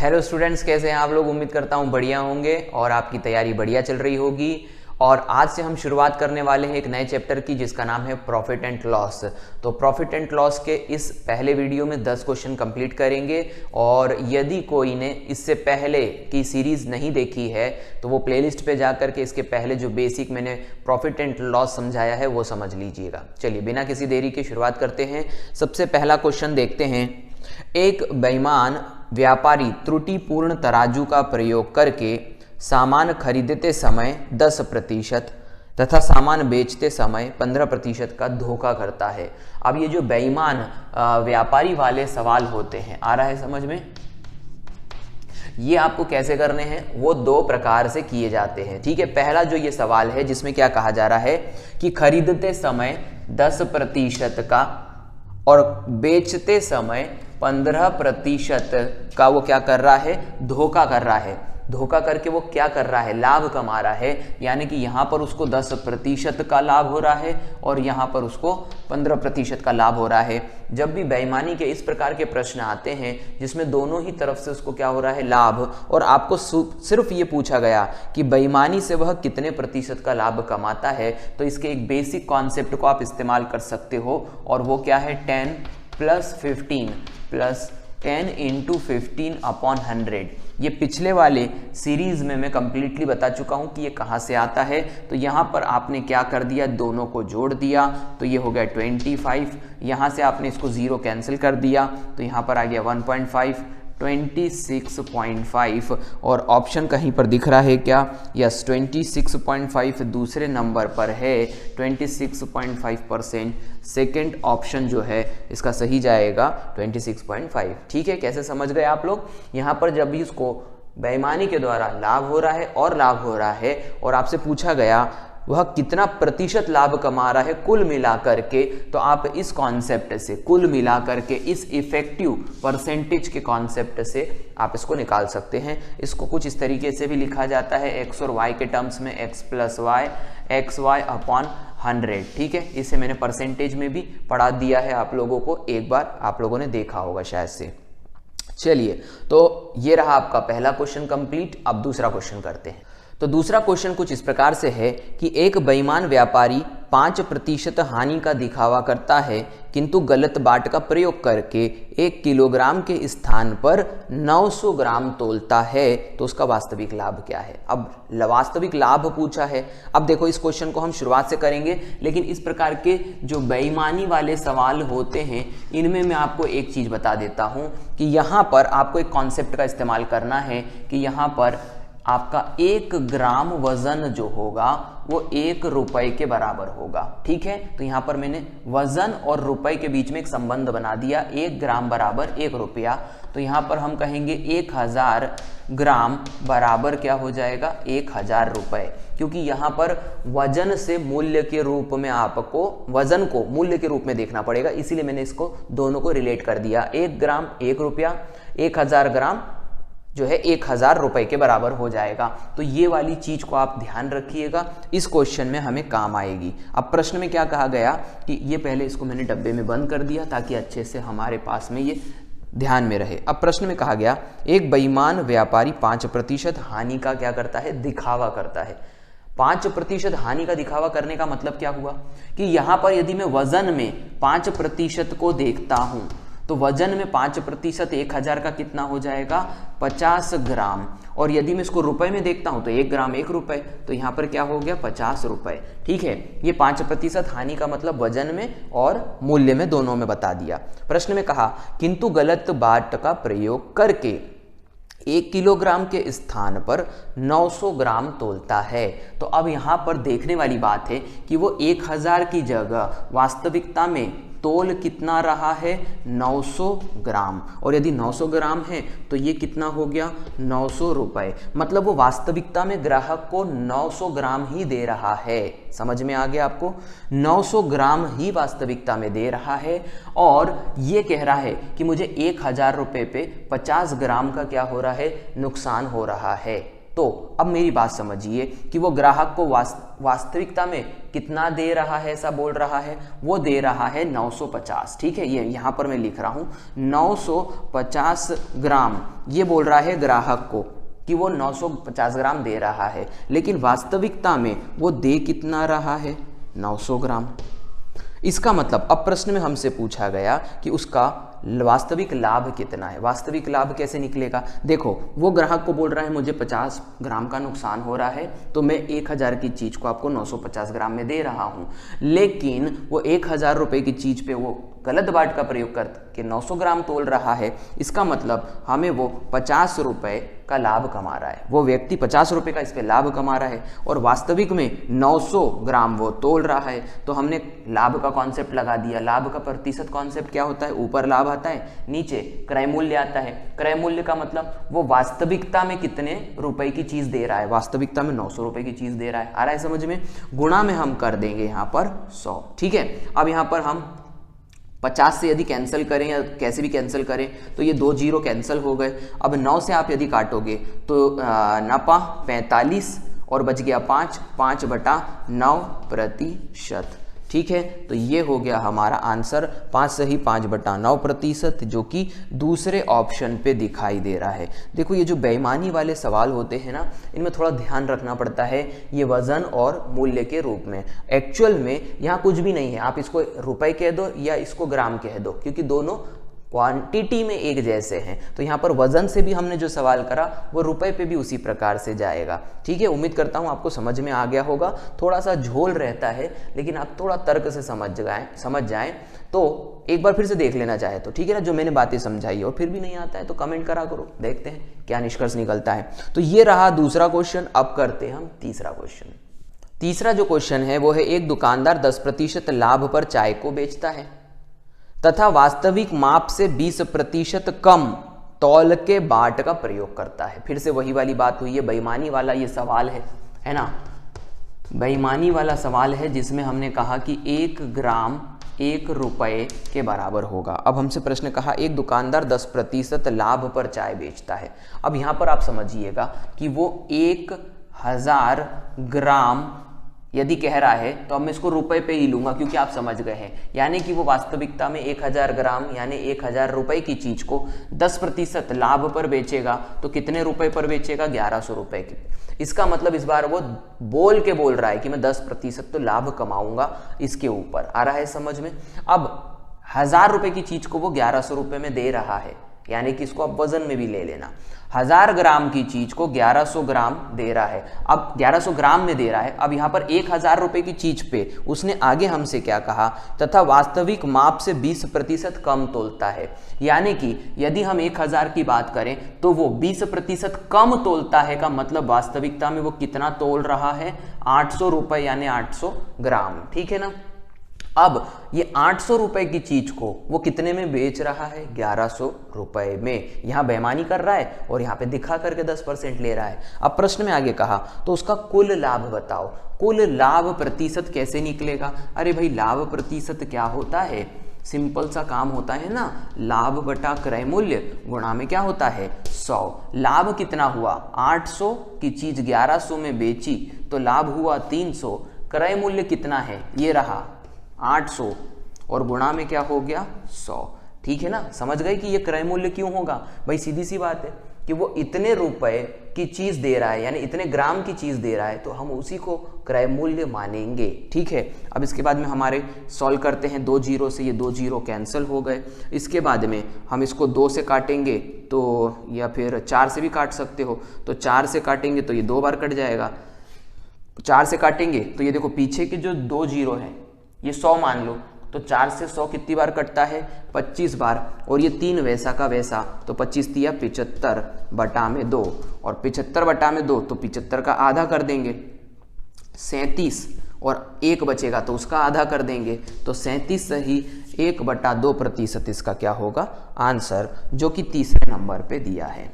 Hello students, कैसे हैं आप लोग। उम्मीद करता हूं बढ़िया होंगे और आपकी तैयारी बढ़िया चल रही होगी। और आज से हम शुरुआत करने वाले हैं एक नए चैप्टर की जिसका नाम है प्रॉफिट एंड लॉस। तो प्रॉफिट एंड लॉस के इस पहले वीडियो में 10 क्वेश्चन कंप्लीट करेंगे। और यदि कोई ने इससे पहले की सीरीज नहीं देखी है तो वो प्लेलिस्ट पे जाकर के इसके पहले जो बेसिक मैंने प्रॉफिट एंड लॉस समझाया है वो समझ लीजिएगा। चलिए बिना किसी देरी के शुरुआत करते हैं। सबसे पहला क्वेश्चन देखते हैं। एक बेईमान व्यापारी त्रुटिपूर्ण तराजू का प्रयोग करके सामान खरीदते समय 10% तथा सामान बेचते समय 15% का धोखा करता है। अब ये जो बेईमान व्यापारी वाले सवाल होते हैं, आ रहा है समझ में? ये आपको कैसे करने हैं वो दो प्रकार से किए जाते हैं, ठीक है। पहला जो ये सवाल है जिसमें क्या कहा जा रहा है कि खरीदते समय 10% का और बेचते समय 15% का वो क्या कर रहा है, धोखा कर रहा है। धोखा करके वो क्या कर रहा है, लाभ कमा रहा है। यानी कि यहाँ पर उसको 10% का लाभ हो रहा है और यहाँ पर उसको 15% का लाभ हो रहा है। जब भी बेईमानी के इस प्रकार के प्रश्न आते हैं जिसमें दोनों ही तरफ से उसको क्या हो रहा है, लाभ, और आपको सिर्फ ये पूछा गया कि बेईमानी से वह कितने प्रतिशत का लाभ कमाता है, तो इसके एक बेसिक कॉन्सेप्ट को आप इस्तेमाल कर सकते हो और वो क्या है, 10 + 15 + 10 × 15/100। ये पिछले वाले सीरीज में मैं कंप्लीटली बता चुका हूं कि ये कहां से आता है। तो यहां पर आपने क्या कर दिया, दोनों को जोड़ दिया तो ये हो गया 25। यहां से आपने इसको 0 कैंसिल कर दिया तो यहां पर आ गया 1.5, 26.5। और ऑप्शन कहीं पर दिख रहा है क्या? यस, 26.5 दूसरे नंबर पर है। 26.5%। सेकेंड ऑप्शन जो है इसका सही जाएगा 26.5। ठीक है, कैसे समझ गए आप लोग? यहाँ पर जब भी उसको बेईमानी के द्वारा लाभ हो रहा है और लाभ हो रहा है और आपसे पूछा गया वह कितना प्रतिशत लाभ कमा रहा है कुल मिलाकर के, तो आप इस कॉन्सेप्ट से, कुल मिलाकर के इस इफेक्टिव परसेंटेज के कॉन्सेप्ट से आप इसको निकाल सकते हैं। इसको कुछ इस तरीके से भी लिखा जाता है x और y के टर्म्स में, x + y, xy/100। ठीक है, इसे मैंने परसेंटेज में भी पढ़ा दिया है आप लोगों को, एक बार आप लोगों ने देखा होगा शायद से। चलिए, तो ये रहा आपका पहला क्वेश्चन कंप्लीट। अब दूसरा क्वेश्चन करते हैं। तो दूसरा क्वेश्चन कुछ इस प्रकार से है कि एक बेईमान व्यापारी 5% हानि का दिखावा करता है किंतु गलत बाट का प्रयोग करके 1 किलोग्राम के स्थान पर 900 ग्राम तोलता है, तो उसका वास्तविक लाभ क्या है? अब वास्तविक लाभ पूछा है। अब देखो, इस क्वेश्चन को हम शुरुआत से करेंगे, लेकिन इस प्रकार के जो बेईमानी वाले सवाल होते हैं इनमें मैं आपको एक चीज बता देता हूं कि यहाँ पर आपको एक कॉन्सेप्ट का इस्तेमाल करना है कि यहाँ पर आपका 1 ग्राम वजन जो होगा वो 1 रुपए के बराबर होगा। ठीक है, तो यहां पर मैंने वजन और रुपए के बीच में एक संबंध बना दिया, 1 ग्राम बराबर 1 रुपया। तो यहां पर हम कहेंगे 1000 ग्राम बराबर क्या हो जाएगा, 1000 रुपए। क्योंकि यहां पर वजन से मूल्य के रूप में आपको वजन को मूल्य के रूप में देखना पड़ेगा, इसीलिए मैंने इसको दोनों को रिलेट कर दिया। 1 ग्राम 1 रुपया, 1000 ग्राम जो है 1000 रुपए के बराबर हो जाएगा। तो ये वाली चीज को आप ध्यान रखिएगा, इस क्वेश्चन में हमें काम आएगी। अब प्रश्न में क्या कहा गया कि ये, पहले इसको मैंने डब्बे में बंद कर दिया ताकि अच्छे से हमारे पास में ये ध्यान में रहे। अब प्रश्न में कहा गया एक बेईमान व्यापारी 5% हानि का क्या करता है, दिखावा करता है। 5% हानि का दिखावा करने का मतलब क्या हुआ कि यहां पर यदि मैं वजन में 5% को देखता हूं तो वजन में 5% 1000 का कितना हो जाएगा, 50 ग्राम। और यदि मैं इसको रुपए में देखता हूं तो 1 ग्राम 1 रुपए, तो यहां पर क्या हो गया, 50 रुपए। ठीक है, ये 5% हानि का मतलब वजन में और मूल्य में, दोनों में बता दिया। प्रश्न में कहा किंतु गलत बाट का प्रयोग करके 1 किलोग्राम के स्थान पर 900 ग्राम तोलता है। तो अब यहां पर देखने वाली बात है कि वो 1000 की जगह वास्तविकता में तोल कितना रहा है, 900 ग्राम। और यदि 900 ग्राम है तो ये कितना हो गया, 900 रुपए। मतलब वो वास्तविकता में ग्राहक को 900 ग्राम ही दे रहा है। समझ में आ गया आपको? 900 ग्राम ही वास्तविकता में दे रहा है और ये कह रहा है कि मुझे 1000 रुपए पे 50 ग्राम का क्या हो रहा है, नुकसान हो रहा है। तो अब मेरी बात समझिए कि वो ग्राहक को वास्तविकता में कितना दे रहा है, ऐसा बोल रहा है, वो दे रहा है 950। ठीक है, ये यहाँ पर मैं लिख रहा हूँ 950 ग्राम, ये बोल रहा है ग्राहक को कि वो 950 ग्राम दे रहा है, लेकिन वास्तविकता में वो दे कितना रहा है, 900 ग्राम। इसका मतलब अब प्रश्न में हमसे पूछा गया कि उसका वास्तविक लाभ कितना है। वास्तविक लाभ कैसे निकलेगा? देखो, वो ग्राहक को बोल रहा है मुझे 50 ग्राम का नुकसान हो रहा है, तो मैं 1000 की चीज़ को आपको 950 ग्राम में दे रहा हूँ, लेकिन वो 1000 रुपये की चीज़ पे वो गलत बाट का प्रयोग करके 900 ग्राम तोल रहा है। इसका मतलब हमें वो 50 रुपये का लाभ कमा रहा है, वो व्यक्ति 50 रुपये का इस पे लाभ कमा रहा है और वास्तविक में 900 ग्राम वो तोल रहा है। तो हमने लाभ का कॉन्सेप्ट लगा दिया। लाभ का प्रतिशत कॉन्सेप्ट क्या होता है? ऊपर लाभ आता है, नीचे क्रय मूल्य आता है। क्रय मूल्य का मतलब वो वास्तविकता में कितने रुपए की चीज दे रहा है, वास्तविकता में 900 रुपए की चीज दे रहा है। आ रहा है समझ में? गुणा में हम कर देंगे यहाँ पर 100। ठीक है, अब यहाँ पर हम 50 से यदि कैंसिल करें या कैसे भी कैंसिल करें तो ये 2 जीरो कैंसिल हो गए। अब 9 से आप यदि काटोगे तो नफा 45 और बच गया 5/9%। ठीक है, तो ये हो गया हमारा आंसर 5 से ही 5/9%, जो कि दूसरे ऑप्शन पे दिखाई दे रहा है। देखो, ये जो बेईमानी वाले सवाल होते हैं ना, इनमें थोड़ा ध्यान रखना पड़ता है। ये वजन और मूल्य के रूप में, एक्चुअल में यहाँ कुछ भी नहीं है। आप इसको रुपए कह दो या इसको ग्राम कह दो, क्योंकि दोनों क्वांटिटी में एक जैसे हैं। तो यहाँ पर वजन से भी हमने जो सवाल करा वो रुपए पे भी उसी प्रकार से जाएगा। ठीक है, उम्मीद करता हूँ आपको समझ में आ गया होगा। थोड़ा सा झोल रहता है, लेकिन आप थोड़ा तर्क से समझ जाएं तो एक बार फिर से देख लेना चाहे तो। ठीक है ना, जो मैंने बातें समझाई, और फिर भी नहीं आता है तो कमेंट करा करो, देखते हैं क्या निष्कर्ष निकलता है। तो ये रहा दूसरा क्वेश्चन। अब करते हैं हम तीसरा क्वेश्चन। तीसरा जो क्वेश्चन है वो है, एक दुकानदार 10% लाभ पर चाय को बेचता है तथा वास्तविक माप से 20% कम तौल के बाट का प्रयोग करता है। फिर से वही वाली बात हुई है, बेईमानी वाला ये सवाल है ना, बेईमानी वाला सवाल है जिसमें हमने कहा कि 1 ग्राम 1 रुपये के बराबर होगा। अब हमसे प्रश्न कहा, एक दुकानदार 10% लाभ पर चाय बेचता है। अब यहाँ पर आप समझिएगा कि वो 1000 ग्राम यदि कह रहा है तो अब मैं इसको रुपए पे ही लूंगा, क्योंकि आप समझ गए हैं। यानी कि वो वास्तविकता में 1000 ग्राम यानी 1000 रुपए की चीज को 10% लाभ पर बेचेगा, तो कितने रुपए पर बेचेगा? 1100 रुपए की। इसका मतलब इस बार वो बोल रहा है कि मैं 10% तो लाभ कमाऊंगा इसके ऊपर। आ रहा है समझ में? अब 1000 रुपए की चीज को वो 1100 रुपए में दे रहा है, यानी कि इसको आप वजन में भी ले लेना। 1000 ग्राम की चीज को 1100 ग्राम दे रहा है। अब 1100 ग्राम में दे रहा है। अब यहाँ पर 1000 रुपए की चीज पे उसने आगे हमसे क्या कहा? तथा वास्तविक माप से 20% कम तोलता है। यानी कि यदि हम 1000 की बात करें तो वो 20% कम तोलता है का मतलब वास्तविकता में वो कितना तोल रहा है? 800 रुपए यानी 800 ग्राम। ठीक है ना? अब ये 800 रुपए की चीज को वो कितने में बेच रहा है? 1100 रुपए में। यहां बेईमानी कर रहा है और यहाँ पे दिखा करके 10% ले रहा है। अब प्रश्न में आगे कहा तो उसका कुल लाभ बताओ। कुल लाभ प्रतिशत कैसे निकलेगा? अरे भाई, लाभ प्रतिशत क्या होता है? सिंपल सा काम होता है ना, लाभ बटा क्रय मूल्य गुणा में क्या होता है? 100। लाभ कितना हुआ? 800 की चीज 1100 में बेची तो लाभ हुआ 300। क्रय मूल्य कितना है? ये रहा 800 और गुणा में क्या हो गया? 100। ठीक है ना? समझ गए कि ये क्रय मूल्य क्यों होगा? भाई सीधी सी बात है कि वो इतने रुपए की चीज दे रहा है, यानी इतने ग्राम की चीज दे रहा है, तो हम उसी को क्रय मूल्य मानेंगे। ठीक है, अब इसके बाद में हमारे सॉल्व करते हैं। 2 जीरो से ये 2 जीरो कैंसिल हो गए। इसके बाद में हम इसको 2 से काटेंगे तो, या फिर 4 से भी काट सकते हो, तो 4 से काटेंगे तो ये 2 बार कट जाएगा। 4 से काटेंगे तो ये देखो पीछे के जो 2 जीरो है ये 100 मान लो, तो 4 से 100 कितनी बार कटता है? 25 बार। और ये 3 वैसा का वैसा, तो 25 तिया 75/2, और 75/2 तो 75 का आधा कर देंगे 37, और 1 बचेगा तो उसका आधा कर देंगे, तो 37 से ही 1/2% इसका क्या होगा? आंसर, जो कि तीसरे नंबर पे दिया है।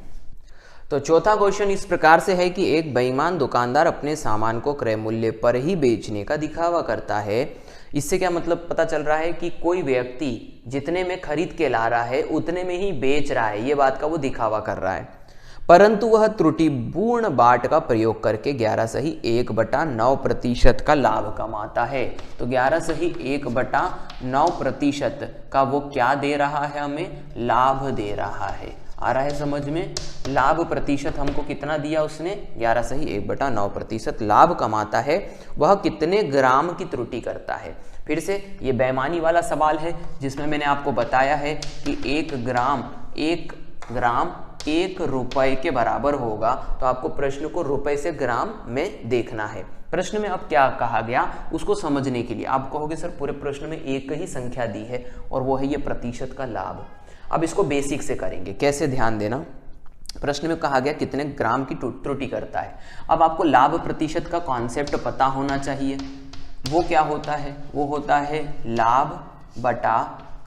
तो चौथा क्वेश्चन इस प्रकार से है कि एक बेईमान दुकानदार अपने सामान को क्रय मूल्य पर ही बेचने का दिखावा करता है। इससे क्या मतलब पता चल रहा है कि कोई व्यक्ति जितने में खरीद के ला रहा है उतने में ही बेच रहा है, ये बात का वो दिखावा कर रहा है। परंतु वह त्रुटिपूर्ण बाट का प्रयोग करके 11/1/9% का लाभ कमाता है। तो 11/1/9% का वो क्या दे रहा है, हमें लाभ दे रहा है। आ रहा है समझ में? लाभ प्रतिशत हमको कितना दिया उसने, 11/1/9% लाभ कमाता है। वह कितने ग्राम की त्रुटि करता है? फिर से ये बेईमानी वाला सवाल है जिसमें मैंने आपको बताया है कि 1 ग्राम 1 रुपए के बराबर होगा। तो आपको प्रश्न को रुपए से ग्राम में देखना है। प्रश्न में अब क्या कहा गया उसको समझने के लिए आप कहोगे सर पूरे प्रश्न में एक ही संख्या दी है और वो है ये प्रतिशत का लाभ। अब इसको बेसिक से करेंगे। कैसे, ध्यान देना। प्रश्न में कहा गया कितने ग्राम की त्रुटि करता है। अब आपको लाभ प्रतिशत का कॉन्सेप्ट पता होना चाहिए। वो क्या होता है? वो होता है लाभ बटा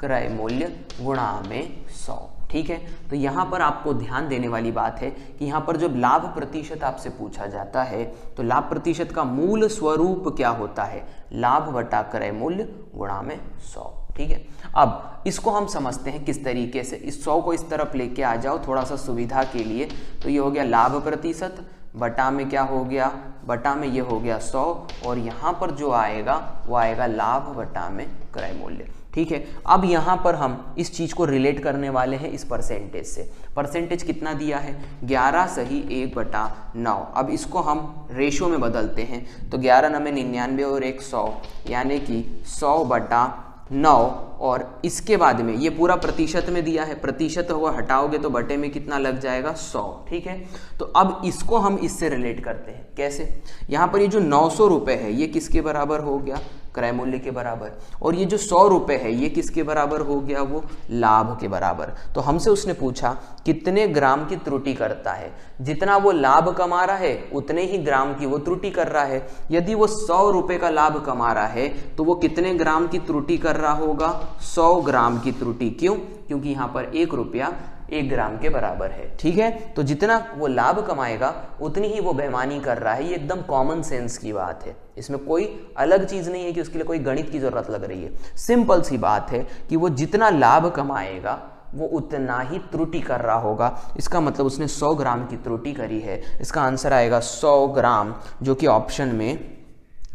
क्रय मूल्य गुणा में 100। ठीक है, तो यहाँ पर आपको ध्यान देने वाली बात है कि यहाँ पर जब लाभ प्रतिशत आपसे पूछा जाता है तो लाभ प्रतिशत का मूल स्वरूप क्या होता है? लाभ बटा क्रय मूल्य गुणा में 100। ठीक है, अब इसको हम समझते हैं किस तरीके से। इस 100 को इस तरफ लेके आ जाओ थोड़ा सा सुविधा के लिए। तो ये हो गया लाभ प्रतिशत, बटा में क्या हो गया, बटा में ये हो गया 100, और यहाँ पर जो आएगा वो आएगा लाभ बटा में क्रय मूल्य। ठीक है, अब यहाँ पर हम इस चीज़ को रिलेट करने वाले हैं इस परसेंटेज से। परसेंटेज कितना दिया है? 11/1/9। अब इसको हम रेशो में बदलते हैं तो 11×9 और 1 100, यानी कि 100/9, और इसके बाद में ये पूरा प्रतिशत में दिया है। प्रतिशत हुआ हटाओगे तो बटे में कितना लग जाएगा? 100। ठीक है, तो अब इसको हम इससे रिलेट करते हैं। कैसे? यहाँ पर ये जो 900 रुपये है ये किसके बराबर हो गया? क्रय मूल्य के बराबर। और ये जो 100 रुपये है ये किसके बराबर हो गया? वो लाभ के बराबर। तो हमसे उसने पूछा कितने ग्राम की त्रुटि करता है। जितना वो लाभ कमा रहा है उतने ही ग्राम की वो त्रुटि कर रहा है। यदि वो 100 रुपये का लाभ कमा रहा है तो वो कितने ग्राम की त्रुटि कर रहा होगा? 100 ग्राम की त्रुटि। क्यों? क्योंकि यहाँ पर 1 रुपया 1 ग्राम के बराबर है। ठीक है, तो जितना वो लाभ कमाएगा उतनी ही वो बेईमानी कर रहा है। ये एकदम कॉमन सेंस की बात है, इसमें कोई अलग चीज नहीं है कि उसके लिए कोई गणित की जरूरत लग रही है। सिंपल सी बात है कि वो जितना लाभ कमाएगा वो उतना ही त्रुटि कर रहा होगा। इसका मतलब उसने 100 ग्राम की त्रुटि करी है। इसका आंसर आएगा 100 ग्राम, जो कि ऑप्शन में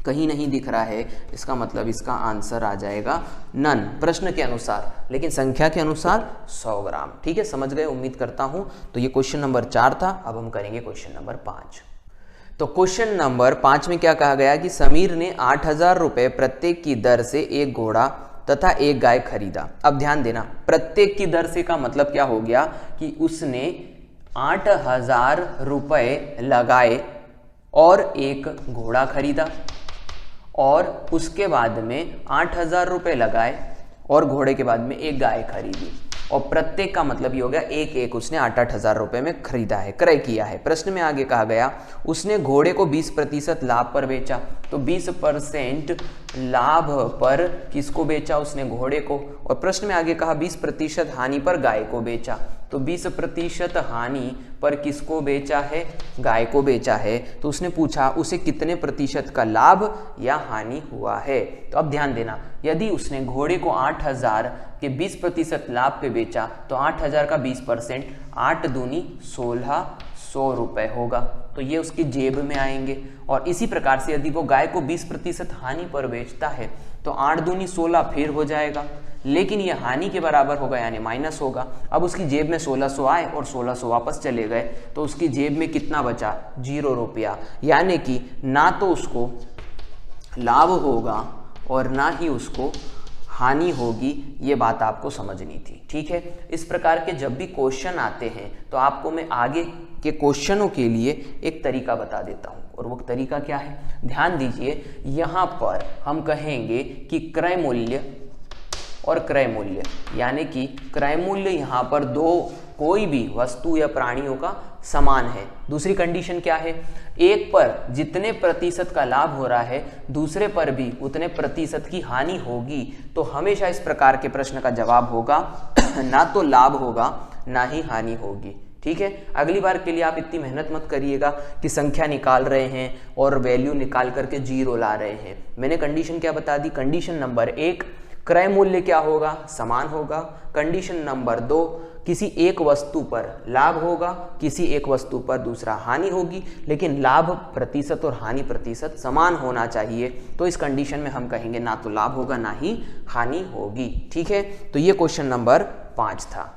कहीं नहीं दिख रहा है। इसका मतलब इसका आंसर आ जाएगा नन, प्रश्न के अनुसार, लेकिन संख्या के अनुसार 100 ग्राम। ठीक है, समझ गए उम्मीद करता हूं। तो ये क्वेश्चन नंबर 4 था। अब हम करेंगे क्वेश्चन नंबर 5। तो क्वेश्चन नंबर 5 में क्या कहा गया कि समीर ने 8,000 रुपये प्रत्येक की दर से 1 घोड़ा तथा 1 गाय खरीदा। अब ध्यान देना, प्रत्येक की दर से का मतलब क्या हो गया कि उसने 8,000 रुपये लगाए और 1 घोड़ा खरीदा, और उसके बाद में 8,000 रुपये लगाए और घोड़े के बाद में 1 गाय खरीदी। और प्रत्येक का मतलब ये हो गया 1 उसने 8,000 रुपये में खरीदा है, क्रय किया है। प्रश्न में आगे कहा गया उसने घोड़े को 20% लाभ पर बेचा। तो 20% लाभ पर किसको बेचा? उसने घोड़े को। और प्रश्न में आगे कहा 20% हानि पर गाय को बेचा। तो 20% हानि पर किसको बेचा है? गाय को बेचा है। तो उसने पूछा उसे कितने प्रतिशत का लाभ या हानि हुआ है। तो अब ध्यान देना, यदि उसने घोड़े को 8,000 के 20% लाभ पे बेचा तो 8,000 का 20%, 8 दूनी 1600 रुपये होगा। तो ये उसकी जेब में आएंगे। और इसी प्रकार से यदि वो गाय को 20% हानि पर बेचता है तो 8 दूनी 16 फिर हो जाएगा, लेकिन ये हानि के बराबर होगा यानी माइनस होगा। अब उसकी जेब में 1600 आए और 1600 वापस चले गए तो उसकी जेब में कितना बचा? 0 रुपया। यानी कि ना तो उसको लाभ होगा और ना ही उसको हानि होगी। ये बात आपको समझनी थी। ठीक है, इस प्रकार के जब भी क्वेश्चन आते हैं तो आपको मैं आगे के क्वेश्चनों के लिए एक तरीका बता देता हूं। और वो तरीका क्या है? ध्यान दीजिए, यहां पर हम कहेंगे कि क्रय मूल्य और क्रय मूल्य, यानी कि क्रय मूल्य यहाँ पर कोई भी वस्तु या प्राणियों का समान है। दूसरी कंडीशन क्या है? एक पर जितने प्रतिशत का लाभ हो रहा है दूसरे पर भी उतने प्रतिशत की हानि होगी। तो हमेशा इस प्रकार के प्रश्न का जवाब होगा ना तो लाभ होगा ना ही हानि होगी। ठीक है, अगली बार के लिए आप इतनी मेहनत मत करिएगा कि संख्या निकाल रहे हैं और वैल्यू निकाल करके 0 ला रहे हैं। मैंने कंडीशन क्या बता दी? कंडीशन नंबर 1 क्रय मूल्य क्या होगा? समान होगा। कंडीशन नंबर 2 किसी एक वस्तु पर लाभ होगा, किसी एक वस्तु पर दूसरा हानि होगी, लेकिन लाभ प्रतिशत और हानि प्रतिशत समान होना चाहिए। तो इस कंडीशन में हम कहेंगे ना तो लाभ होगा ना ही हानि होगी। ठीक है, तो ये क्वेश्चन नंबर 5 था।